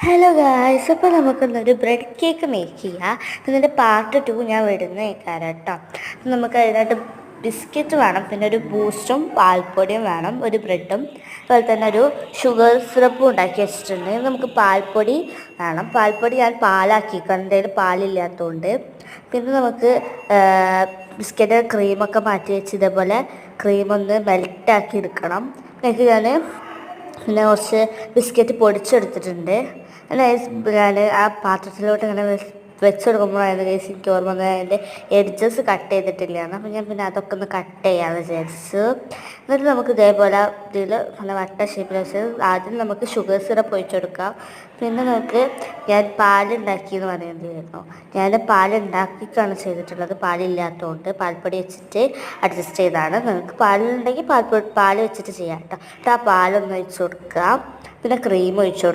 Hello guys, അപ്പോൾ നമുക്കിന്നൊരു bread cake make ചെയ്യാം. ഇതിൻ്റെ പാർട്ട് 2 ഞാൻ വിടുന്നേക്കാരം കേട്ടോ. നമുക്ക് അതിനായിട്ട് ബിസ്ക്കറ്റ് വേണം, പിന്നെ ഒരു ബൂസ്റ്റും പാൽപ്പൊടിയും വേണം, ഒരു ബ്രെഡും, അതുപോലെ തന്നെ ഒരു ഷുഗർ സിറപ്പും ഉണ്ടാക്കി വെച്ചിട്ടുണ്ട്. നമുക്ക് പാൽപ്പൊടി വേണം. പാൽപ്പൊടി ഞാൻ പാലാക്കിക്കണം, എൻ്റെ പാലില്ലാത്തതുകൊണ്ട്. പിന്നെ നമുക്ക് ബിസ്ക്കറ്റ് ക്രീമൊക്കെ മാറ്റി വെച്ച് ഇതേപോലെ ക്രീമൊന്ന് മെൽറ്റാക്കി എടുക്കണം. എന്നിട്ട് ഞാൻ പിന്നെ കുറച്ച് ബിസ്ക്കറ്റ് പൊടിച്ചെടുത്തിട്ടുണ്ട്. ഞാൻ ആ പാത്രത്തിലോട്ട് ഇങ്ങനെ വെച്ചെടുക്കുമ്പോഴാണ് കേസ് എനിക്ക് ഓർമ്മ വന്നത് അതിൻ്റെ എഡ്ജസ് കട്ട് ചെയ്തിട്ടില്ലാന്ന്. അപ്പോൾ ഞാൻ പിന്നെ അതൊക്കെ ഒന്ന് കട്ട് ചെയ്യാമെന്ന് വിചാരിച്ചു. എന്നിട്ട് നമുക്ക് ഇതേപോലെ ഇതിൽ നല്ല വട്ട ഷേപ്പിൽ വെച്ച് ആദ്യം നമുക്ക് ഷുഗർ സിറപ്പ് ഒഴിച്ചെടുക്കാം. പിന്നെ നമുക്ക് ഞാൻ പാലുണ്ടാക്കിയെന്ന് പറയുന്നതായിരുന്നു. ഞാൻ പാലുണ്ടാക്കിയിട്ടാണ് ചെയ്തിട്ടുള്ളത്, പാലില്ലാത്തതുകൊണ്ട് പാൽപ്പൊടി വെച്ചിട്ട് അഡ്ജസ്റ്റ് ചെയ്താണ്. നിങ്ങൾക്ക് പാലുണ്ടെങ്കിൽ പാൽ വെച്ചിട്ട് ചെയ്യാം കേട്ടോ. എന്നിട്ട് ആ പാലൊന്ന് ഒഴിച്ച് കൊടുക്കുക, പിന്നെ ക്രീം ഒഴിച്ച് കൊടുക്കുക.